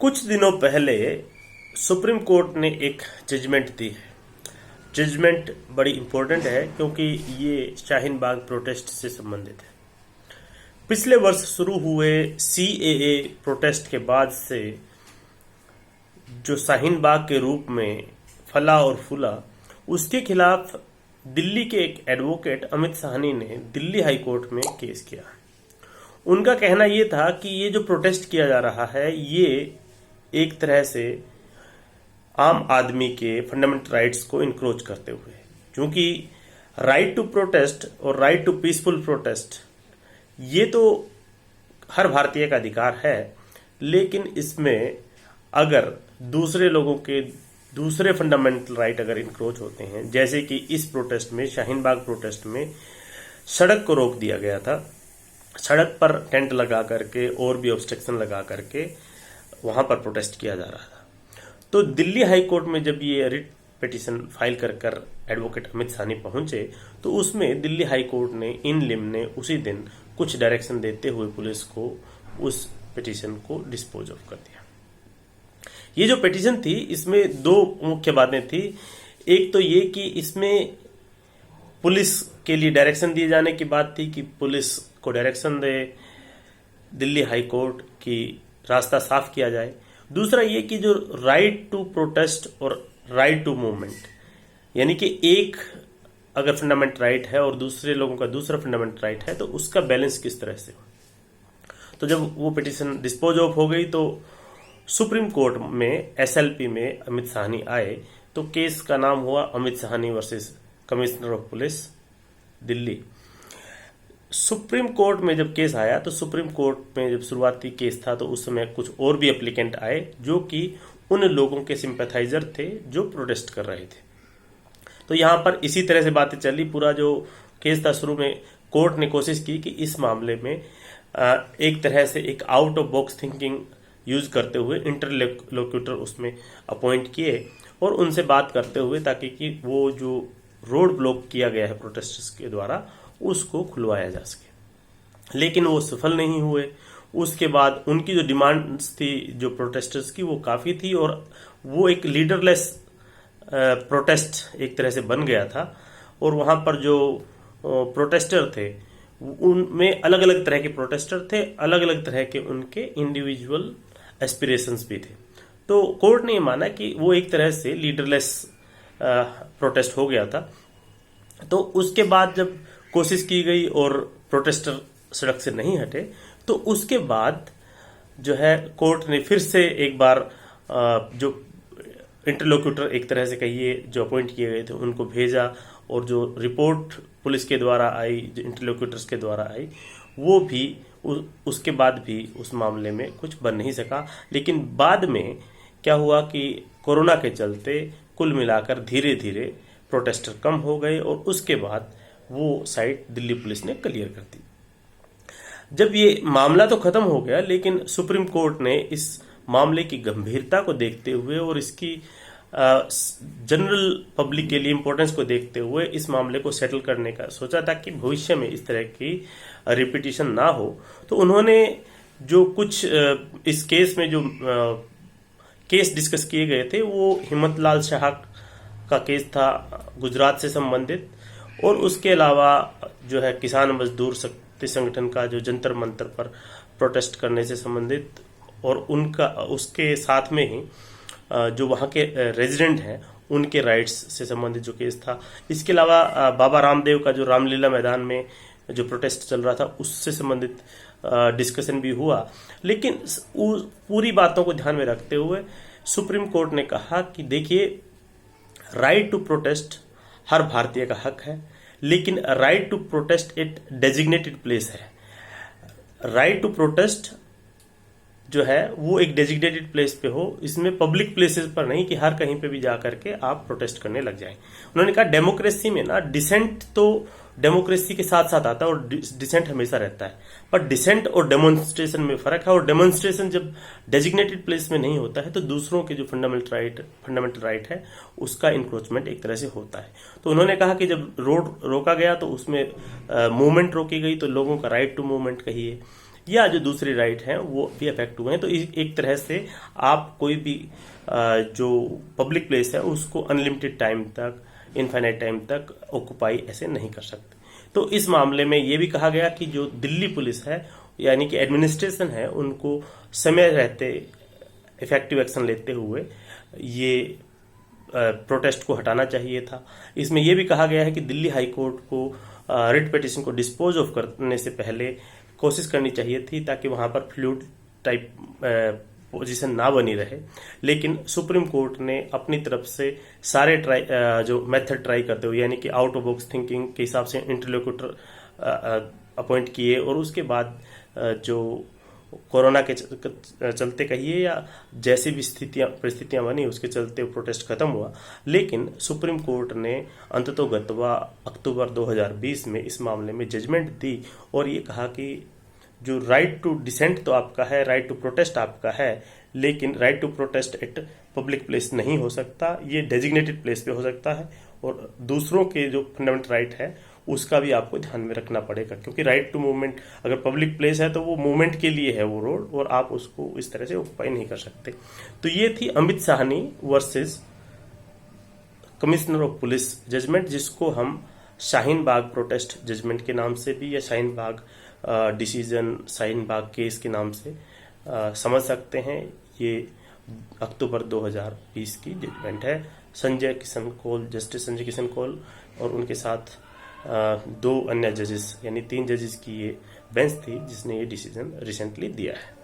कुछ दिनों पहले सुप्रीम कोर्ट ने एक जजमेंट दी है। जजमेंट बड़ी इंपॉर्टेंट है क्योंकि ये शाहीन बाग प्रोटेस्ट से संबंधित है। पिछले वर्ष शुरू हुए सीएए प्रोटेस्ट के बाद से जो शाहीन बाग के रूप में फला और फूला, उसके खिलाफ दिल्ली के एक एडवोकेट अमित साहनी ने दिल्ली हाई कोर्ट में केस किया। उनका कहना ये था कि ये जो प्रोटेस्ट किया जा रहा है ये एक तरह से आम आदमी के फंडामेंटल राइट्स को इनक्रोच करते हुए, क्योंकि राइट टू प्रोटेस्ट और राइट टू पीसफुल प्रोटेस्ट ये तो हर भारतीय का अधिकार है, लेकिन इसमें अगर दूसरे लोगों के दूसरे फंडामेंटल राइट अगर इनक्रोच होते हैं, जैसे कि इस प्रोटेस्ट में, शाहीन बाग प्रोटेस्ट में सड़क को रोक दिया गया था, सड़क पर टेंट लगा करके और भी ऑब्स्ट्रक्शन लगा करके वहां पर प्रोटेस्ट किया जा रहा था। तो दिल्ली हाई कोर्ट में जब ये रिट पिटीशन फाइल कर एडवोकेट अमित साहनी पहुंचे तो उसमें दिल्ली हाई कोर्ट ने इन लिम ने उसी दिन कुछ डायरेक्शन देते हुए पुलिस को उस पिटीशन को डिस्पोज ऑफ कर दिया। ये जो पिटीशन थी इसमें दो मुख्य बातें थी। एक तो ये कि इसमें पुलिस के लिए डायरेक्शन दिए जाने की बात थी कि पुलिस को डायरेक्शन दे दिल्ली हाई कोर्ट की रास्ता साफ किया जाए। दूसरा ये कि जो राइट टू प्रोटेस्ट और राइट टू मूवमेंट, यानी कि एक अगर फंडामेंटल राइट है और दूसरे लोगों का दूसरा फंडामेंटल राइट है तो उसका बैलेंस किस तरह से हो। तो जब वो पिटीशन डिस्पोज ऑफ हो गई तो सुप्रीम कोर्ट में एसएलपी में अमित साहनी आए। तो केस का नाम हुआ Amit Sahni versus commissioner of police Delhi. Supreme court में जब केस आया तो सुप्रीम कोर्ट में जब शुरुआती केस था तो उस समय कुछ और भी एप्लीकेंट आए जो कि उन लोगों के सिंपैथाइजर थे जो प्रोटेस्ट कर रहे थे। तो यहां पर इसी तरह से बातें चली। पूरा जो केस था शुरू में कोर्ट ने कोशिश की कि इस मामले में एक तरह से एक out of box thinking use करते हुए इंटरलोक्यूटर उसमें अपॉइंट किए और उनसे बात करते हुए ताकि कि वो जो रोड ब्लॉक किया गया है प्रोटेस्टर्स के द्वारा उसको खुलवाया जा सके, लेकिन वो सफल नहीं हुए। उसके बाद उनकी जो डिमांड्स थी जो प्रोटेस्टर्स की वो काफी थी और वो एक लीडरलेस प्रोटेस्ट एक तरह से बन गया था। और वहां पर जो प्रोटेस्टर थे उनमें अलग अलग तरह के प्रोटेस्टर थे, अलग अलग तरह के उनके इंडिविजुअल एस्पिरेशंस भी थे। तो कोर्ट ने ये माना कि वो एक तरह से लीडरलेस प्रोटेस्ट हो गया था। तो उसके बाद जब कोशिश की गई और प्रोटेस्टर सड़क से नहीं हटे तो उसके बाद जो है कोर्ट ने फिर से एक बार जो इंटरलोक्यूटर एक तरह से कहिए जो अपॉइंट किए गए थे उनको भेजा और जो रिपोर्ट पुलिस के द्वारा आई, जो इंटरलोक्यूटर्स के द्वारा आई, वो भी उसके बाद भी उस मामले में कुछ बन नहीं सका। लेकिन बाद में क्या हुआ कि कोरोना के चलते कुल मिलाकर धीरे धीरे प्रोटेस्टर कम हो गए और उसके बाद वो साइट दिल्ली पुलिस ने क्लियर कर दी। जब ये मामला तो खत्म हो गया, लेकिन सुप्रीम कोर्ट ने इस मामले की गंभीरता को देखते हुए और इसकी जनरल पब्लिक के लिए इंपॉर्टेंस को देखते हुए इस मामले को सेटल करने का सोचा था कि भविष्य में इस तरह की रिपीटिशन ना हो। तो उन्होंने जो कुछ इस केस में जो केस डिस्कस किए गए थे वो हिम्मत लाल शाह का केस था गुजरात से संबंधित, और उसके अलावा जो है किसान मजदूर शक्ति संगठन का जो जंतर मंतर पर प्रोटेस्ट करने से संबंधित और उनका उसके साथ में ही जो वहाँ के रेजिडेंट हैं उनके राइट्स से संबंधित जो केस था। इसके अलावा बाबा रामदेव का जो रामलीला मैदान में जो प्रोटेस्ट चल रहा था उससे संबंधित डिस्कशन भी हुआ। लेकिन पूरी बातों को ध्यान में रखते हुए सुप्रीम कोर्ट ने कहा कि देखिए, राइट टू प्रोटेस्ट हर भारतीय का हक है, लेकिन राइट टू प्रोटेस्ट एक डेजिग्नेटेड प्लेस है। राइट टू प्रोटेस्ट जो है वो एक डेजिग्नेटेड प्लेस पे हो, इसमें पब्लिक प्लेसेस पर नहीं कि हर कहीं पे भी जा करके आप प्रोटेस्ट करने लग जाएं। उन्होंने कहा डेमोक्रेसी में ना डिसेंट तो डेमोक्रेसी के साथ साथ आता है और डिसेंट हमेशा रहता है, पर डिसेंट और डेमोन्स्ट्रेशन में फर्क है। और डेमोन्स्ट्रेशन जब डेजिग्नेटेड प्लेस में नहीं होता है तो दूसरों के जो फंडामेंटल राइट है उसका इंक्रोचमेंट एक तरह से होता है। तो उन्होंने कहा कि जब रोड रोका गया तो उसमें मूवमेंट रोकी गई, तो लोगों का राइट टू मूवमेंट कहिए या जो दूसरे राइट हैं वो भी अफेक्ट हुए हैं। तो एक तरह से आप कोई भी जो पब्लिक प्लेस है उसको अनलिमिटेड टाइम तक, इनफाइनाइट टाइम तक ऑक्युपाई ऐसे नहीं कर सकते। तो इस मामले में ये भी कहा गया कि जो दिल्ली पुलिस है यानी कि एडमिनिस्ट्रेशन है, उनको समय रहते इफेक्टिव एक्शन लेते हुए ये प्रोटेस्ट को हटाना चाहिए था। इसमें यह भी कहा गया है कि दिल्ली हाई कोर्ट को रिट पिटीशन को डिस्पोज ऑफ करने से पहले कोशिश करनी चाहिए थी ताकि वहां पर फ्लूइड टाइप पोजीशन ना बनी रहे। लेकिन सुप्रीम कोर्ट ने अपनी तरफ से सारे जो मेथड ट्राई करते हुए यानी कि आउट ऑफ बॉक्स थिंकिंग के हिसाब से इंटरलोक्यूटर अपॉइंट किए और उसके बाद जो कोरोना के चलते कहिए या जैसी भी परिस्थितियां बनी उसके चलते प्रोटेस्ट खत्म हुआ। लेकिन सुप्रीम कोर्ट ने अंततोगत्वा अक्टूबर 2020 में इस मामले में जजमेंट दी और ये कहा कि जो राइट टू डिसेंट तो आपका है, राइट टू प्रोटेस्ट आपका है, लेकिन right to protest at public place नहीं हो सकता, ये डेजिग्नेटेड प्लेस पे हो सकता है। और दूसरों के जो फंडामेंटल राइट है उसका भी आपको ध्यान में रखना पड़ेगा, क्योंकि राइट टू मूवमेंट अगर पब्लिक प्लेस है तो वो मूवमेंट के लिए है वो रोड, और आप उसको इस तरह से ऑक्युपाई नहीं कर सकते। तो ये थी Amit Sahni versus commissioner of police judgment, जिसको हम शाहीन बाग प्रोटेस्ट जजमेंट के नाम से भी या शाहीन बाग डिसीजन, शाहीन बाग केस के नाम से समझ सकते हैं। ये अक्टूबर 2020 की जजमेंट है। संजय किशन कौल, जस्टिस संजय किशन कौल और उनके साथ 2 अन्य जजेस यानी 3 जजेस की ये बेंच थी जिसने ये डिसीजन रिसेंटली दिया है।